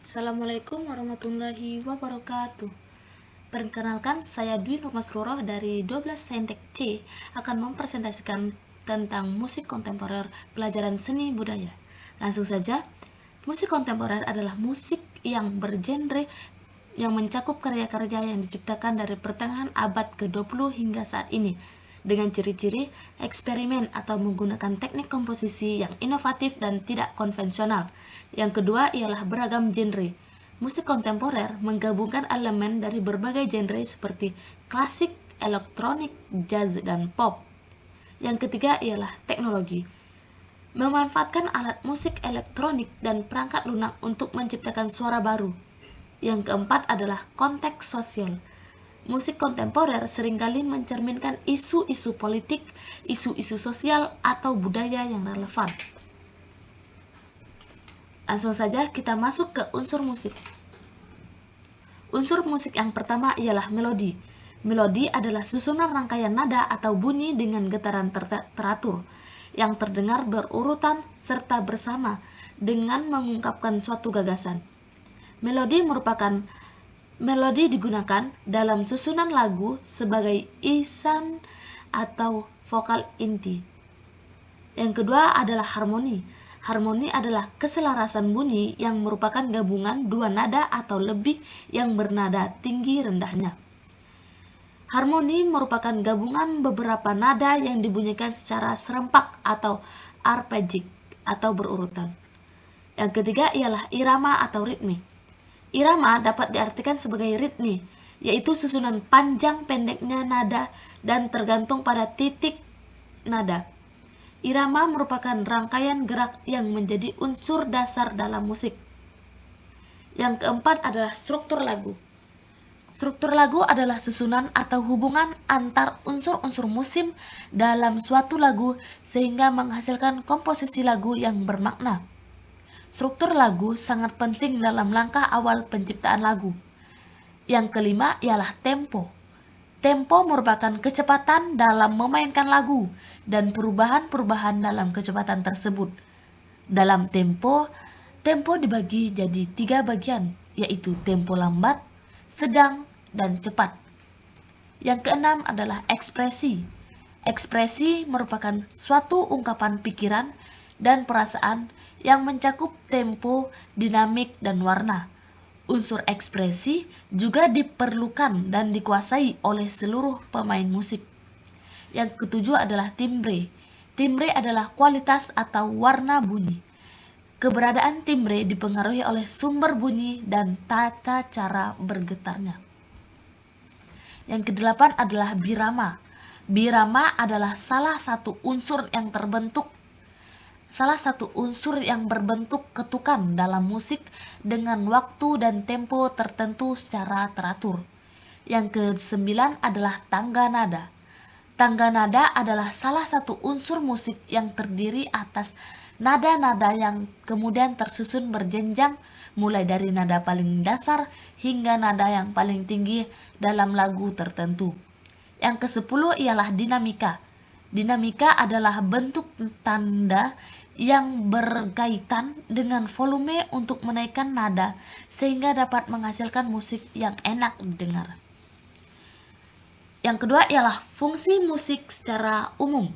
Assalamualaikum warahmatullahi wabarakatuh. Perkenalkan, saya Dwi Nurmasruroh dari 12 Saintek C akan mempresentasikan tentang musik kontemporer pelajaran seni budaya. Langsung saja, musik kontemporer adalah musik yang bergenre yang mencakup karya-karya yang diciptakan dari pertengahan abad ke-20 hingga saat ini, dengan ciri-ciri eksperimen atau menggunakan teknik komposisi yang inovatif dan tidak konvensional. Yang kedua ialah beragam genre. Musik kontemporer menggabungkan elemen dari berbagai genre seperti klasik, elektronik, jazz, dan pop. Yang ketiga ialah teknologi. Memanfaatkan alat musik elektronik dan perangkat lunak untuk menciptakan suara baru. Yang keempat adalah konteks sosial. Musik kontemporer seringkali mencerminkan isu-isu politik, isu-isu sosial, atau budaya yang relevan. Langsung saja kita masuk ke unsur musik. Unsur musik yang pertama ialah melodi. Melodi adalah susunan rangkaian nada atau bunyi dengan getaran teratur, yang terdengar berurutan serta bersama dengan mengungkapkan suatu gagasan. Melodi digunakan dalam susunan lagu sebagai isan atau vokal inti. Yang kedua adalah harmoni. Harmoni adalah keselarasan bunyi yang merupakan gabungan dua nada atau lebih yang bernada tinggi rendahnya. Harmoni merupakan gabungan beberapa nada yang dibunyikan secara serempak atau arpegik atau berurutan. Yang ketiga ialah irama atau ritme. Irama dapat diartikan sebagai ritme, yaitu susunan panjang pendeknya nada dan tergantung pada titik nada. Irama merupakan rangkaian gerak yang menjadi unsur dasar dalam musik. Yang keempat adalah struktur lagu. Struktur lagu adalah susunan atau hubungan antar unsur-unsur musim dalam suatu lagu sehingga menghasilkan komposisi lagu yang bermakna. Struktur lagu sangat penting dalam langkah awal penciptaan lagu. Yang kelima ialah tempo. Tempo merupakan kecepatan dalam memainkan lagu dan perubahan-perubahan dalam kecepatan tersebut. Dalam tempo dibagi jadi 3 bagian, yaitu tempo lambat, sedang, dan cepat. Yang keenam adalah ekspresi. Ekspresi merupakan suatu ungkapan pikiran dan perasaan yang mencakup tempo, dinamik, dan warna. Unsur ekspresi juga diperlukan dan dikuasai oleh seluruh pemain musik. Yang ketujuh adalah timbre. Timbre adalah kualitas atau warna bunyi. Keberadaan timbre dipengaruhi oleh sumber bunyi dan tata cara bergetarnya. Yang kedelapan adalah birama. Birama adalah salah satu unsur yang berbentuk ketukan dalam musik dengan waktu dan tempo tertentu secara teratur. Yang kesembilan adalah tangga nada. Tangga nada adalah salah satu unsur musik yang terdiri atas nada-nada yang kemudian tersusun berjenjang mulai dari nada paling dasar hingga nada yang paling tinggi dalam lagu tertentu. Yang kesepuluh ialah dinamika. Dinamika adalah bentuk tanda yang berkaitan dengan volume untuk menaikkan nada sehingga dapat menghasilkan musik yang enak didengar. Yang kedua ialah fungsi musik secara umum.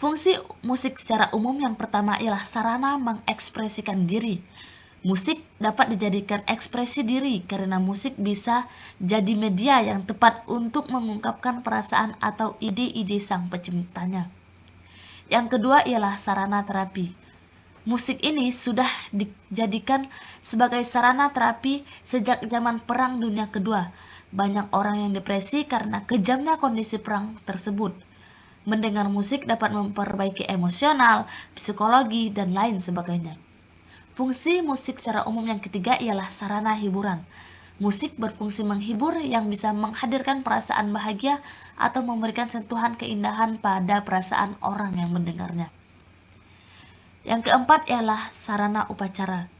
Fungsi musik secara umum yang pertama ialah sarana mengekspresikan diri. Musik dapat dijadikan ekspresi diri karena musik bisa jadi media yang tepat untuk mengungkapkan perasaan atau ide-ide sang penciptanya. Yang kedua ialah sarana terapi. Musik ini sudah dijadikan sebagai sarana terapi sejak zaman Perang Dunia Kedua. Banyak orang yang depresi karena kejamnya kondisi perang tersebut. Mendengar musik dapat memperbaiki emosional, psikologi, dan lain sebagainya. Fungsi musik secara umum yang ketiga ialah sarana hiburan. Musik berfungsi menghibur yang bisa menghadirkan perasaan bahagia atau memberikan sentuhan keindahan pada perasaan orang yang mendengarnya. Yang keempat ialah sarana upacara.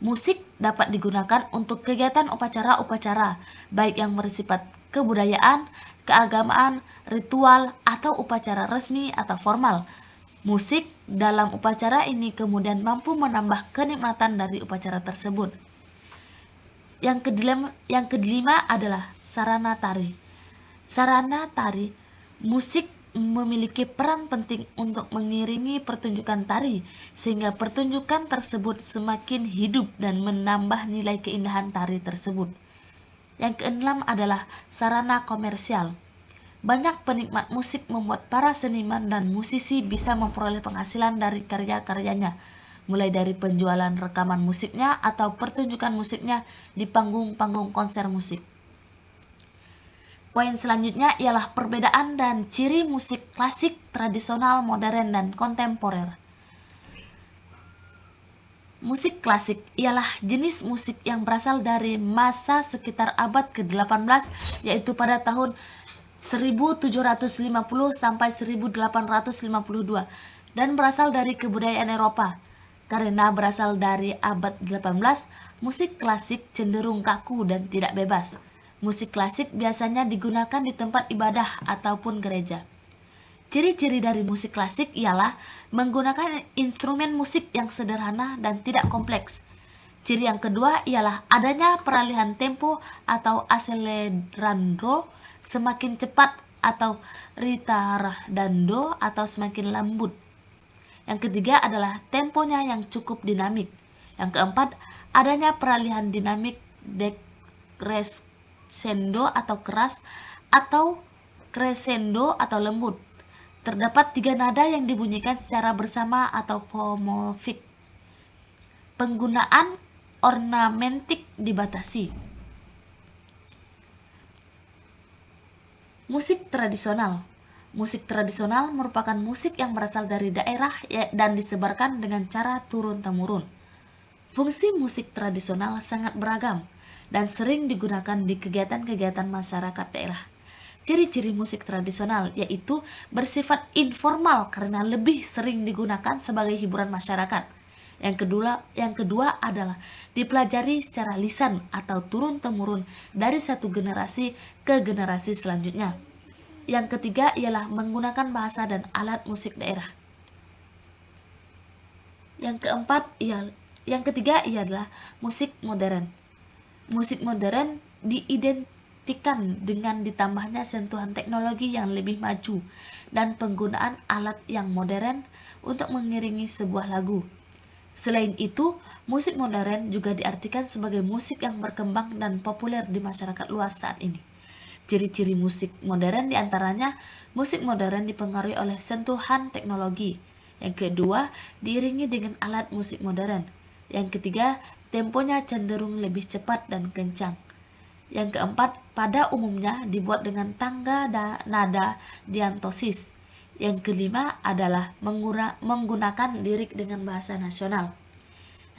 Musik dapat digunakan untuk kegiatan upacara-upacara, baik yang bersifat kebudayaan, keagamaan, ritual, atau upacara resmi atau formal. Musik dalam upacara ini kemudian mampu menambah kenikmatan dari upacara tersebut. Yang kelima adalah sarana tari. Sarana tari, musik memiliki peran penting untuk mengiringi pertunjukan tari, sehingga pertunjukan tersebut semakin hidup dan menambah nilai keindahan tari tersebut. Yang keenam adalah sarana komersial. Banyak penikmat musik membuat para seniman dan musisi bisa memperoleh penghasilan dari karya-karyanya, mulai dari penjualan rekaman musiknya atau pertunjukan musiknya di panggung-panggung konser musik. Poin selanjutnya ialah perbedaan dan ciri musik klasik, tradisional, modern, dan kontemporer. Musik klasik ialah jenis musik yang berasal dari masa sekitar abad ke-18, yaitu pada tahun 1750 sampai 1852, dan berasal dari kebudayaan Eropa. Karena berasal dari abad 18, musik klasik cenderung kaku dan tidak bebas. Musik klasik biasanya digunakan di tempat ibadah ataupun gereja. Ciri-ciri dari musik klasik ialah menggunakan instrumen musik yang sederhana dan tidak kompleks. Ciri yang kedua ialah adanya peralihan tempo atau accelerando semakin cepat atau ritardando atau semakin lembut. Yang ketiga adalah temponya yang cukup dinamik. Yang keempat, adanya peralihan dinamik decrescendo atau keras atau crescendo atau lembut. Terdapat 3 nada yang dibunyikan secara bersama atau homofik. Penggunaan ornamentik dibatasi. Musik tradisional. Musik tradisional merupakan musik yang berasal dari daerah dan disebarkan dengan cara turun-temurun. Fungsi musik tradisional sangat beragam dan sering digunakan di kegiatan-kegiatan masyarakat daerah. Ciri-ciri musik tradisional yaitu bersifat informal karena lebih sering digunakan sebagai hiburan masyarakat. Yang kedua adalah dipelajari secara lisan atau turun-temurun dari satu generasi ke generasi selanjutnya. Yang ketiga ialah menggunakan bahasa dan alat musik daerah. Yang ketiga ialah musik modern. Musik modern diidentikan dengan ditambahnya sentuhan teknologi yang lebih maju dan penggunaan alat yang modern untuk mengiringi sebuah lagu. Selain itu, musik modern juga diartikan sebagai musik yang berkembang dan populer di masyarakat luas saat ini. Ciri-ciri musik modern diantaranya, musik modern dipengaruhi oleh sentuhan teknologi. Yang kedua, diiringi dengan alat musik modern. Yang ketiga, temponya cenderung lebih cepat dan kencang. Yang keempat, pada umumnya dibuat dengan tangga nada diantosis. Yang kelima adalah menggunakan lirik dengan bahasa nasional.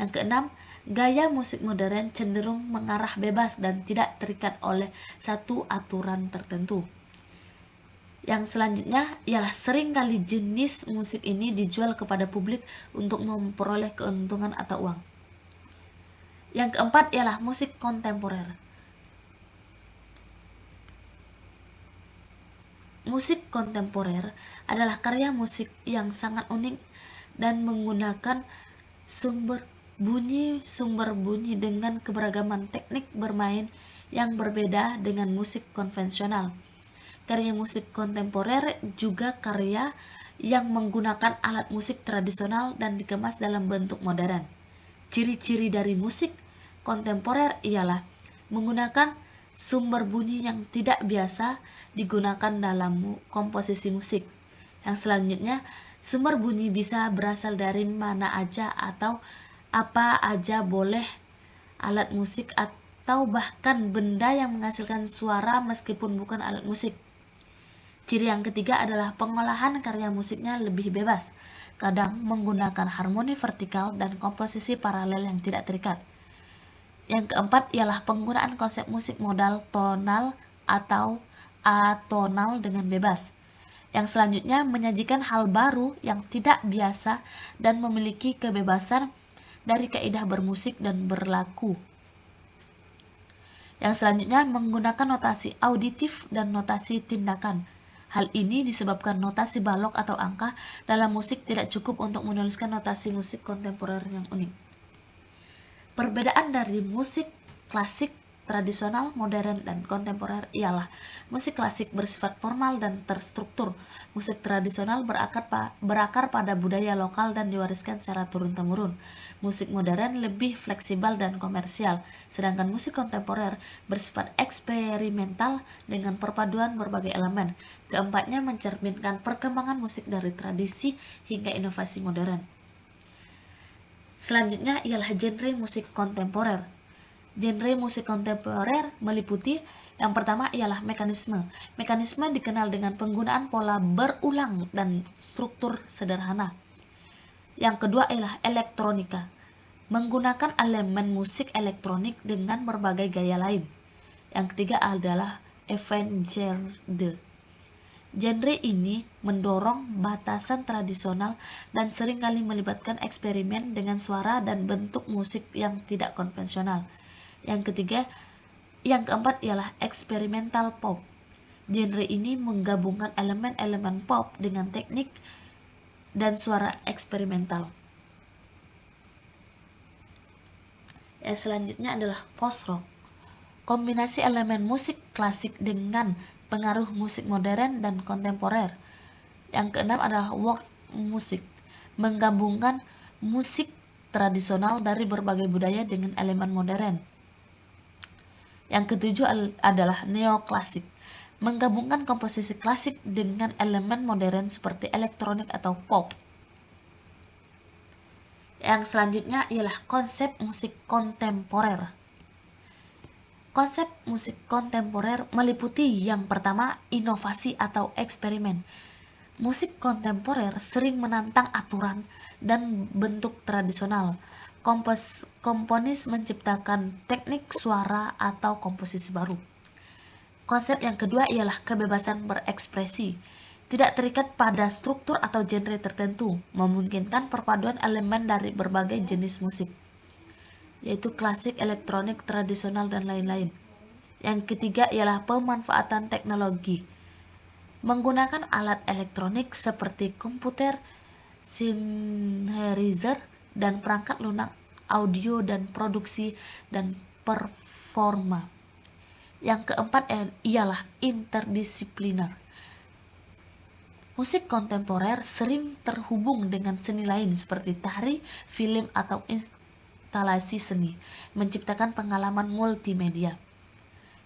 Yang keenam, gaya musik modern cenderung mengarah bebas dan tidak terikat oleh satu aturan tertentu. Yang selanjutnya ialah seringkali jenis musik ini dijual kepada publik untuk memperoleh keuntungan atau uang. Yang keempat ialah musik kontemporer. Musik kontemporer adalah karya musik yang sangat unik dan menggunakan sumber bunyi dengan keberagaman teknik bermain yang berbeda dengan musik konvensional. Karya musik kontemporer juga karya yang menggunakan alat musik tradisional dan dikemas dalam bentuk modern. Ciri-ciri dari musik kontemporer ialah menggunakan sumber bunyi yang tidak biasa digunakan dalam komposisi musik. Yang selanjutnya, sumber bunyi bisa berasal dari mana aja atau apa aja, boleh alat musik atau bahkan benda yang menghasilkan suara meskipun bukan alat musik. Ciri yang ketiga adalah pengolahan karya musiknya lebih bebas, kadang menggunakan harmoni vertikal dan komposisi paralel yang tidak terikat. Yang keempat ialah penggunaan konsep musik modal tonal atau atonal dengan bebas. Yang selanjutnya menyajikan hal baru yang tidak biasa dan memiliki kebebasan dari kaidah bermusik dan berlaku. Yang selanjutnya menggunakan notasi auditif dan notasi tindakan. Hal ini disebabkan notasi balok atau angka dalam musik tidak cukup untuk menuliskan notasi musik kontemporer yang unik. Perbedaan dari musik klasik, tradisional, modern, dan kontemporer ialah musik klasik bersifat formal dan terstruktur. Musik tradisional berakar pada budaya lokal dan diwariskan secara turun-temurun. Musik modern lebih fleksibel dan komersial, sedangkan musik kontemporer bersifat eksperimental dengan perpaduan berbagai elemen. Keempatnya mencerminkan perkembangan musik dari tradisi hingga inovasi modern. Selanjutnya ialah genre musik kontemporer. Genre musik kontemporer meliputi yang pertama ialah mekanisme. Mekanisme dikenal dengan penggunaan pola berulang dan struktur sederhana. Yang kedua ialah elektronika, menggunakan elemen musik elektronik dengan berbagai gaya lain. Yang ketiga adalah avant-garde. Genre ini mendorong batasan tradisional dan seringkali melibatkan eksperimen dengan suara dan bentuk musik yang tidak konvensional. Yang keempat ialah eksperimental pop. Genre ini menggabungkan elemen-elemen pop dengan teknik dan suara eksperimental. Yang selanjutnya adalah post-rock. Kombinasi elemen musik klasik dengan pengaruh musik modern dan kontemporer. Yang keenam adalah world music, menggabungkan musik tradisional dari berbagai budaya dengan elemen modern. Yang ketujuh adalah neoklasik, menggabungkan komposisi klasik dengan elemen modern seperti elektronik atau pop. Yang selanjutnya ialah konsep musik kontemporer. Konsep musik kontemporer meliputi yang pertama, inovasi atau eksperimen. Musik kontemporer sering menantang aturan dan bentuk tradisional. Komponis menciptakan teknik suara atau komposisi baru. Konsep yang kedua ialah kebebasan berekspresi. Tidak terikat pada struktur atau genre tertentu, memungkinkan perpaduan elemen dari berbagai jenis musik, yaitu klasik, elektronik, tradisional, dan lain-lain. Yang ketiga ialah pemanfaatan teknologi. Menggunakan alat elektronik seperti komputer, synthesizer, dan perangkat lunak audio dan produksi dan performa. Yang keempat ialah interdisipliner. Musik kontemporer sering terhubung dengan seni lain seperti tari, film, atau instalasi seni, menciptakan pengalaman multimedia.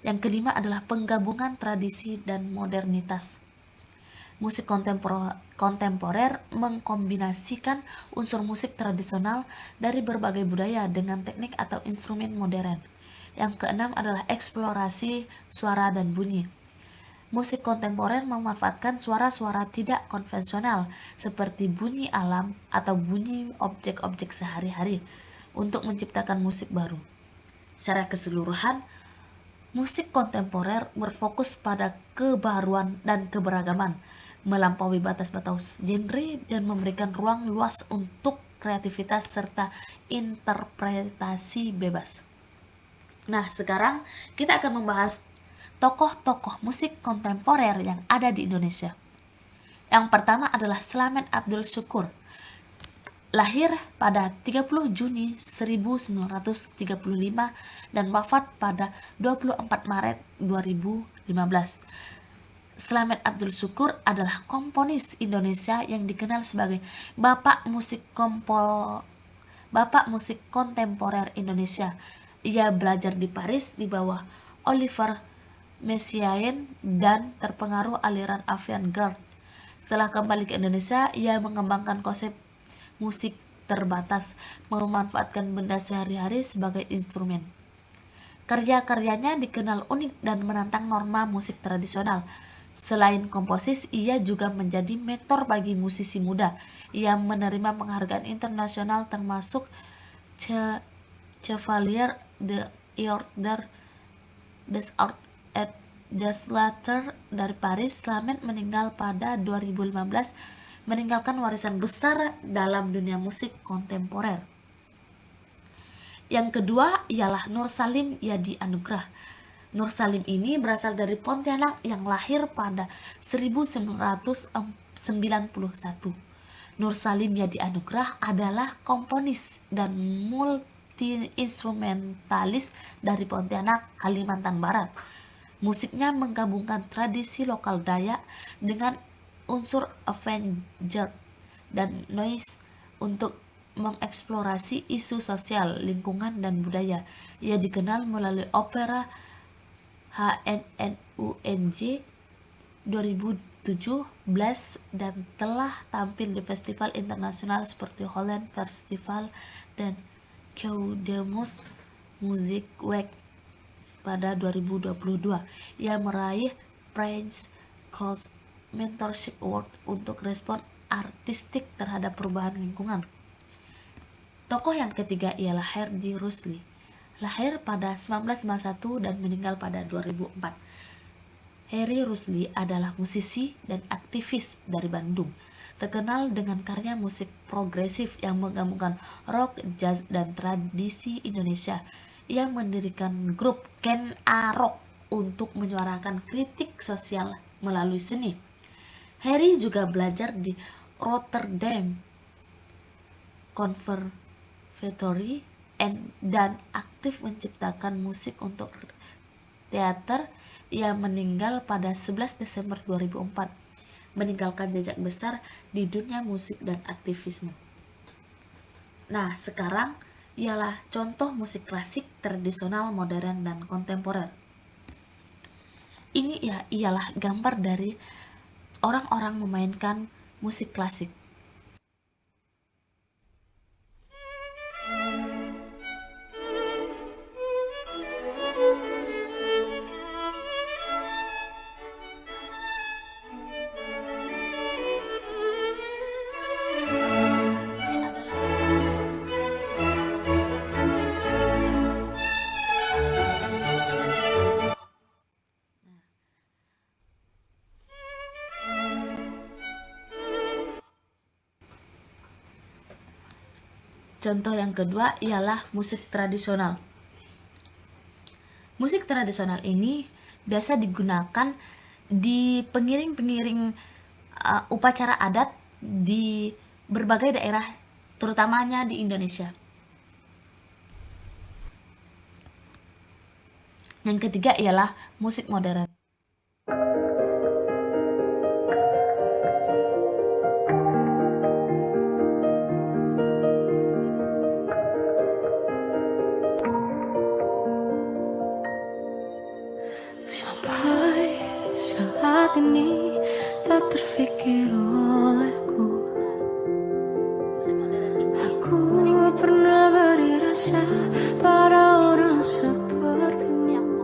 Yang kelima adalah penggabungan tradisi dan modernitas. Musik kontemporer mengkombinasikan unsur musik tradisional dari berbagai budaya dengan teknik atau instrumen modern. Yang keenam adalah eksplorasi suara dan bunyi. Musik kontemporer memanfaatkan suara-suara tidak konvensional seperti bunyi alam atau bunyi objek-objek sehari-hari untuk menciptakan musik baru. Secara keseluruhan, musik kontemporer berfokus pada kebaruan dan keberagaman, melampaui batas-batas genre dan memberikan ruang luas untuk kreativitas serta interpretasi bebas. Nah, sekarang kita akan membahas tokoh-tokoh musik kontemporer yang ada di Indonesia. Yang pertama adalah Slamet Abdul Syukur. Lahir pada 30 Juni 1935 dan wafat pada 24 Maret 2015. Slamet Abdul Syukur adalah komponis Indonesia yang dikenal sebagai Bapak musik kontemporer Indonesia. Ia belajar di Paris di bawah Olivier Messiaen dan terpengaruh aliran avant-garde. Setelah kembali ke Indonesia, ia mengembangkan konsep musik terbatas, memanfaatkan benda sehari-hari sebagai instrumen. Karya-karyanya dikenal unik dan menantang norma musik tradisional. Selain komposis, ia juga menjadi mentor bagi musisi muda. Ia menerima penghargaan internasional termasuk Chevalier de l'Ordre des Arts et des Lettres dari Paris. Slamet meninggal pada 2015, meninggalkan warisan besar dalam dunia musik kontemporer. Yang kedua ialah Nur Salim Yadi Anugrah. Nur Salim ini berasal dari Pontianak yang lahir pada 1991. Nur Salim Yadi Anugrah adalah komponis dan multi-instrumentalis dari Pontianak, Kalimantan Barat. Musiknya menggabungkan tradisi lokal Dayak dengan unsur avant-garde dan noise untuk mengeksplorasi isu sosial, lingkungan, dan budaya. Ia dikenal melalui opera HNNUNJ 2017 dan telah tampil di festival internasional seperti Holland Festival dan Keudemus Music Week pada 2022. Ia meraih Prince Coast Mentorship Award untuk respon artistik terhadap perubahan lingkungan. Tokoh yang ketiga ialah Herdy Rusli, lahir pada 1951 dan meninggal pada 2004. Herdy Rusli adalah musisi dan aktivis dari Bandung, terkenal dengan karya musik progresif yang menggabungkan rock, jazz, dan tradisi Indonesia. Ia mendirikan grup Ken A Rock untuk menyuarakan kritik sosial melalui seni. Herdy juga belajar di Rotterdam Conservatory dan aktif menciptakan musik untuk teater. Ia meninggal pada 11 Desember 2004, meninggalkan jejak besar di dunia musik dan aktivisme. Nah, sekarang ialah contoh musik klasik, tradisional, modern, dan kontemporer. Ini ialah gambar dari orang-orang memainkan musik klasik. Contoh yang kedua ialah musik tradisional. Musik tradisional ini biasa digunakan di pengiring-pengiring upacara adat di berbagai daerah, terutamanya di Indonesia. Yang ketiga ialah musik modern. Sampai saat ini tak terfikir olehku. Aku pernah beri rasa pada orang sepertimu.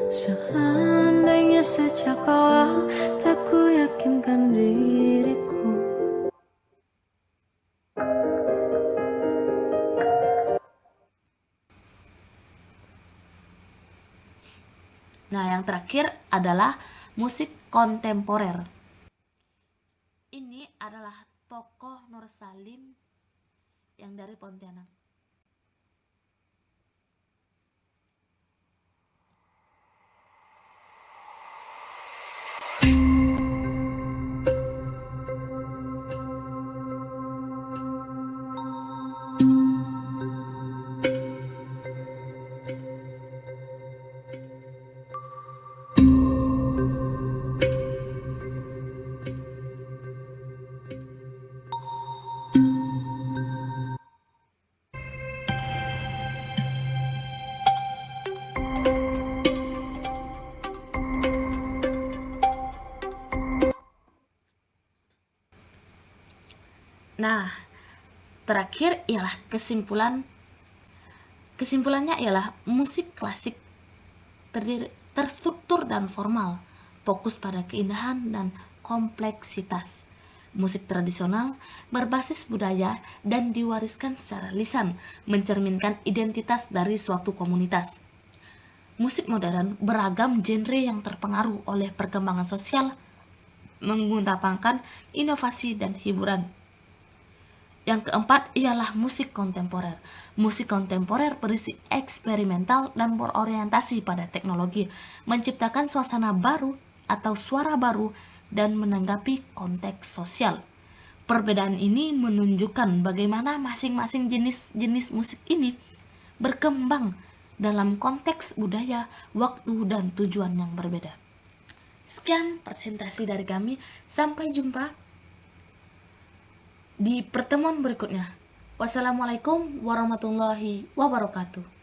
Seandainya sejak awal tak ku yakinkan diriku. Nah, yang terakhir adalah musik kontemporer. Ini adalah tokoh Nur Salim yang dari Pontianak. Nah, terakhir ialah kesimpulannya ialah musik klasik terstruktur dan formal, fokus pada keindahan dan kompleksitas. Musik tradisional berbasis budaya dan diwariskan secara lisan, mencerminkan identitas dari suatu komunitas. Musik modern beragam genre yang terpengaruh oleh perkembangan sosial, mengedepankan inovasi dan hiburan. Yang keempat ialah musik kontemporer. Musik kontemporer berisi eksperimental dan berorientasi pada teknologi, menciptakan suasana baru atau suara baru dan menanggapi konteks sosial. Perbedaan ini menunjukkan bagaimana masing-masing jenis musik ini berkembang dalam konteks budaya, waktu, dan tujuan yang berbeda. Sekian presentasi dari kami. Sampai jumpa di pertemuan berikutnya. Wassalamualaikum warahmatullahi wabarakatuh.